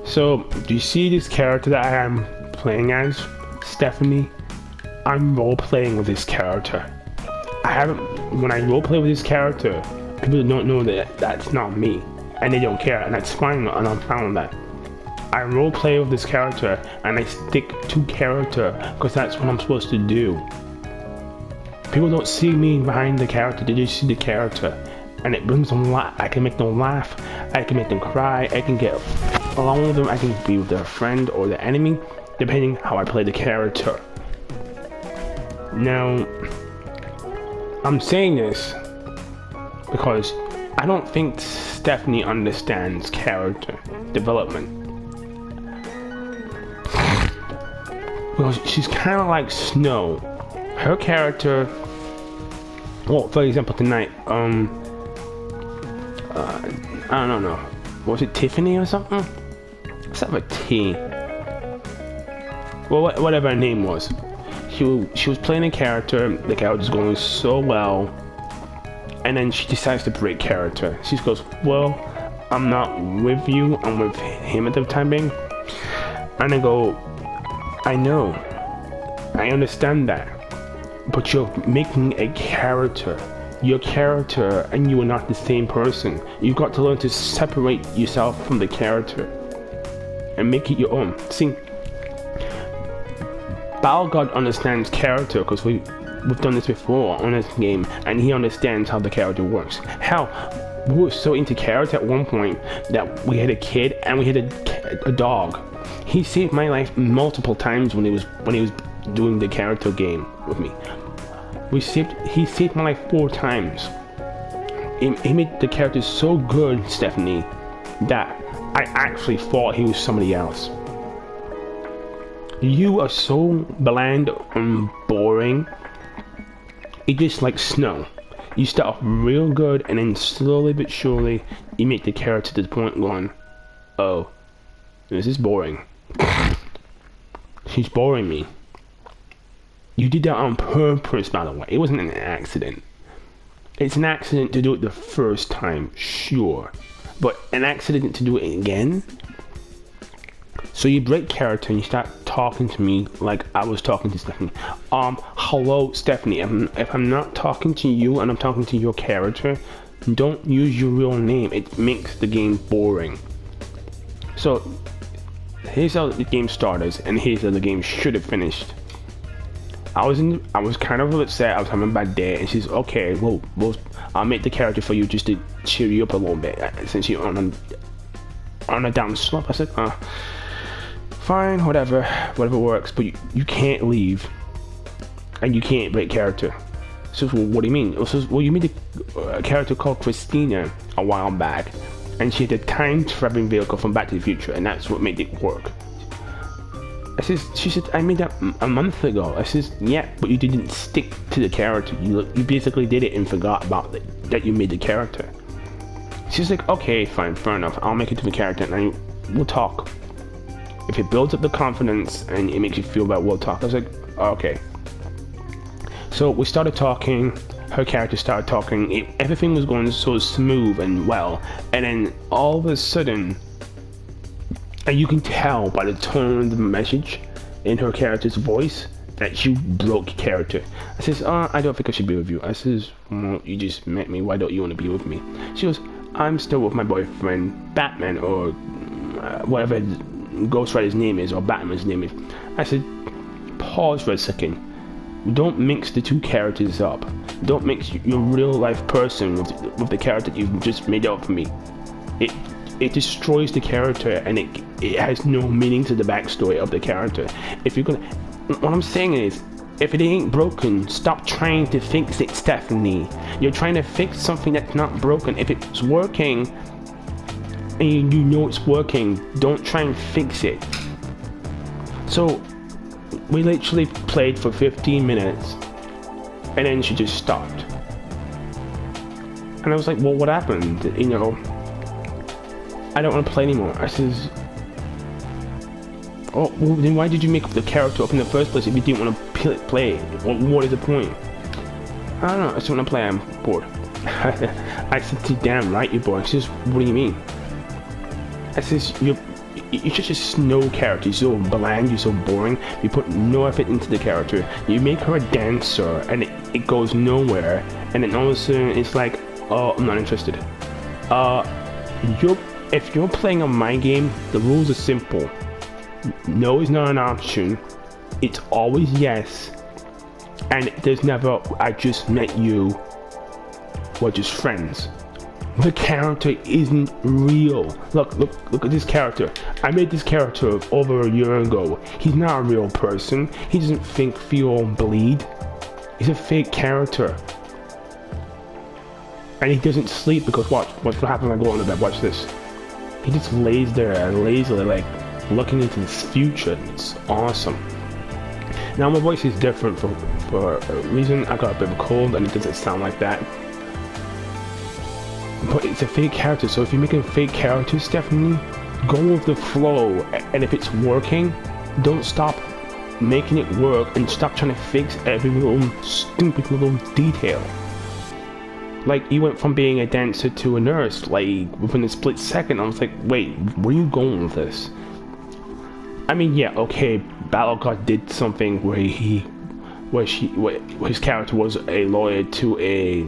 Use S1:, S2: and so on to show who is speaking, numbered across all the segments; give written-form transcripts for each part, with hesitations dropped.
S1: So, do you see this character that I am playing as, Stephanie? I'm role-playing with this character. When I role-play with this character, people don't know that that's not me, and they don't care, and that's fine, and I'm fine with that. I role-play with this character, and I stick to character, because that's what I'm supposed to do. People don't see me behind the character, they just see the character. And it brings them I can make them laugh, I can make them cry, I can get along with them, I can be with their friend or their enemy, depending how I play the character. Now, I'm saying this because I don't think Stephanie understands character development. Well, she's kind of like Snow. Her character, well, for example, tonight, I don't know. Was it Tiffany or something? Let's have a T. Well, whatever her name was. She was playing a character. The character was going so well, and then she decides to break character. She goes, "Well, I'm not with you. I'm with him at the time being." And I go, "I know. I understand that. But you're making a character. Your character and you are not the same person. You've got to learn to separate yourself from the character and make it your own." See, Balgod understands character because we've done this before on this game, and he understands how the character works. Hell, we were so into character at one point that we had a kid and we had a dog. He saved my life multiple times when he was doing the character game with me. He saved my life 4 times. He made the character so good, Stephanie, that I actually thought he was somebody else. You are so bland and boring. It's just like Snow. You start off real good, and then slowly but surely, you make the character to the point going, "Oh, this is boring." She's boring me. You did that on purpose, by the way. It wasn't an accident. It's an accident to do it the first time, sure. But an accident to do it again? So you break character and you start talking to me like I was talking to Stephanie. Hello, Stephanie. If I'm not talking to you and I'm talking to your character, don't use your real name. It makes the game boring. So, here's how the game started, and here's how the game should have finished. I was kind of upset. I was having a bad day, and she's okay. Well, I'll make the character for you just to cheer you up a little bit since you're on a down slope. I said, fine, whatever works. But you can't leave, and you can't break character. So, well, what do you mean? Well, you made a character called Christina a while back, and she had a time traveling vehicle from Back to the Future, and that's what made it work. She said, I made that a month ago. I says, yeah, but you didn't stick to the character. You basically did it and forgot about that you made the character. She's like, okay, fine, fair enough. I'll make it to the character and we'll talk. If it builds up the confidence and it makes you feel better, we'll talk. I was like, okay. So we started talking. Her character started talking. Everything was going so smooth and well. And then all of a sudden, and you can tell by the tone of the message in her character's voice that you broke character. I says, I don't think I should be with you. I says, well, you just met me. Why don't you want to be with me? She goes, I'm still with my boyfriend, Batman, or whatever Ghost Rider's name is, or Batman's name is. I said, pause for a second. Don't mix the two characters up. Don't mix your real life person with the character you've just made up for me. It destroys the character, and it has no meaning to the backstory of the character. What I'm saying is, if it ain't broken, stop trying to fix it, Stephanie. You're trying to fix something that's not broken. If it's working, and you know it's working, don't try and fix it. So, we literally played for 15 minutes, and then she just stopped. And I was like, well, what happened? I don't want to play anymore. I says, oh, well, then why did you make the character up in the first place if you didn't want to play? What is the point? I don't know, I just want to play, I'm bored. I said, damn right you're bored. She says, what do you mean? I says, you're just a snow character. You're so bland, you're so boring. You put no effort into the character. You make her a dancer, and it goes nowhere. And then all of a sudden, it's like, oh, I'm not interested. If you're playing on my game, the rules are simple. No is not an option. It's always yes. And there's never, I just met you. We're just friends. The character isn't real. Look at this character. I made this character over a year ago. He's not a real person. He doesn't think, feel, bleed. He's a fake character. And he doesn't sleep because watch what happens when I go on the bed. Watch this. He just lays there and lazily, like, looking into the future. It's awesome. Now my voice is different for a reason. I got a bit of a cold and it doesn't sound like that. But it's a fake character, so if you're making fake characters, Stephanie, go with the flow. And if it's working, don't stop making it work and stop trying to fix every little stupid little detail. Like, you went from being a dancer to a nurse, like, within a split second. I was like, wait, where are you going with this? I mean, yeah, okay, Battle God did something where his character was a lawyer to a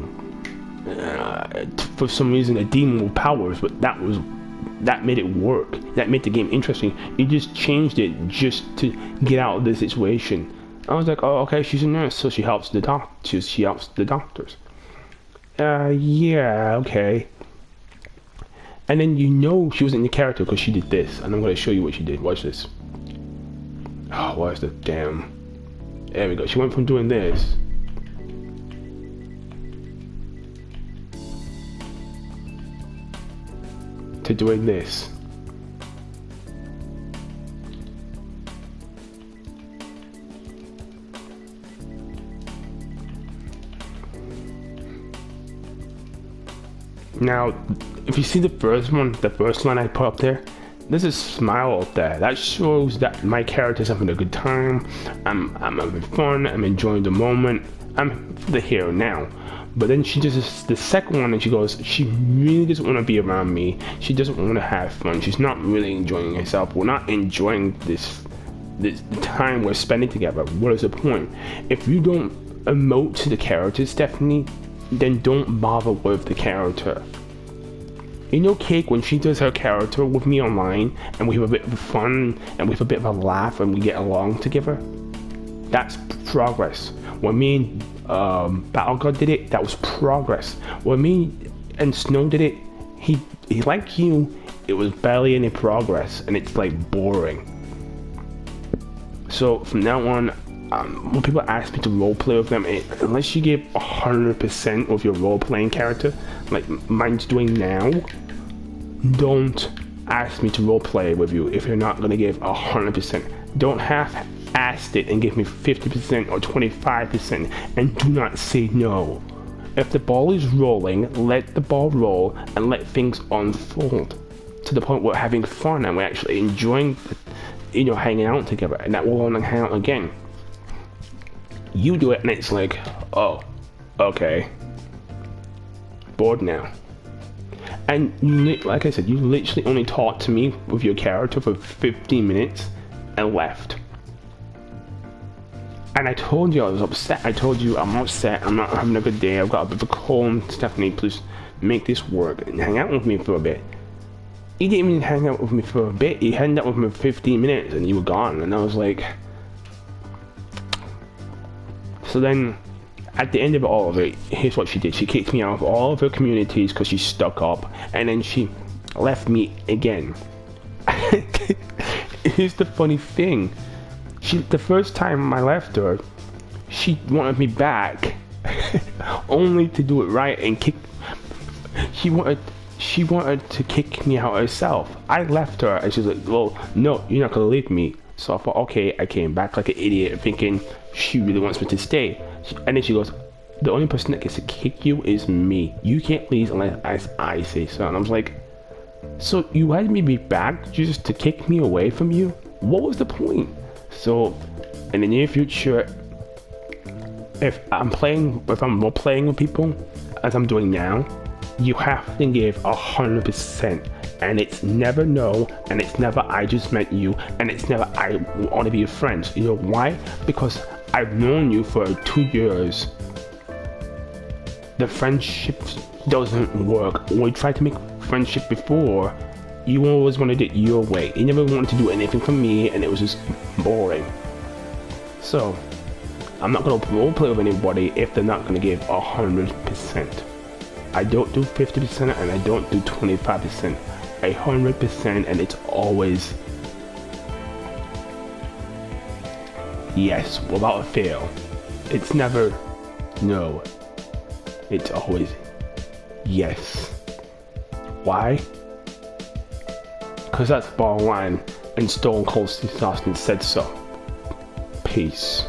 S1: for some reason a demon with powers, but that made it work. That made the game interesting. You just changed it just to get out of the situation. I was like, oh, okay, she's a nurse, so she helps the doctors. She helps the doctors. Yeah, okay. And then you know she wasn't the character because she did this, and I'm gonna show you what she did. Watch this. Oh, where's the damn? There we go. She went from doing this to doing this. Now, if you see the first line I put up there, there's a smile up there. That shows that my character's having a good time. I'm having fun. I'm enjoying the moment. I'm for the here and now. But then she does the second one and she goes, she really doesn't want to be around me. She doesn't want to have fun. She's not really enjoying herself. We're not enjoying this time we're spending together. What is the point? If you don't emote to the character, Stephanie, then don't bother with the character. You know Cake, when she does her character with me online and we have a bit of fun and we have a bit of a laugh and we get along together, that's progress. When me and Battle God did it, that was progress. When me and Snow did it, he like you, it was barely any progress and it's like boring. So from now on, when people ask me to roleplay with them, unless you give 100% of your role-playing character, like mine's doing now, don't ask me to roleplay with you if you're not going to give 100%. Don't half-ass it and give me 50% or 25%, and do not say no. If the ball is rolling, let the ball roll and let things unfold to the point where we're having fun and we're actually enjoying, hanging out together, and that we'll want to hang out again. You do it and it's like, oh, okay, bored now. And you, like I said, you literally only talked to me with your character for 15 minutes and left. And I told you I was upset. I told you I'm upset, I'm not having a good day, I've got a bit of a cold. Stephanie, please make this work and hang out with me for a bit. You didn't even hang out with me for a bit. You hung out with me for 15 minutes and you were gone. And I was like... So then, at the end of all of it, here's what she did. She kicked me out of all of her communities because she stuck up, and then she left me again. Here's the funny thing. The first time I left her, she wanted me back, only to do it right and kick. She wanted to kick me out herself. I left her, and she's like, "Well, no, you're not gonna leave me." So I thought, okay, I came back like an idiot, thinking she really wants me to stay. And then she goes, the only person that gets to kick you is me. You can't leave unless I say so. And I was like, so you had me be back just to kick me away from you? What was the point? So in the near future, if I'm role playing with people, as I'm doing now, you have to give 100%. And it's never no, and it's never I just met you, and it's never I want to be your friends. You know why? Because I've known you for 2 years. The friendship doesn't work. When we tried to make friendship before, you always wanted it your way. You never wanted to do anything for me, and it was just boring. So, I'm not gonna roleplay with anybody if they're not gonna give 100%. I don't do 50% and I don't do 25%. 100%, and it's always yes without a fail. It's never no. It's always yes. Why? Because that's bottom line, and Stone Cold Steve Austin said so. Peace.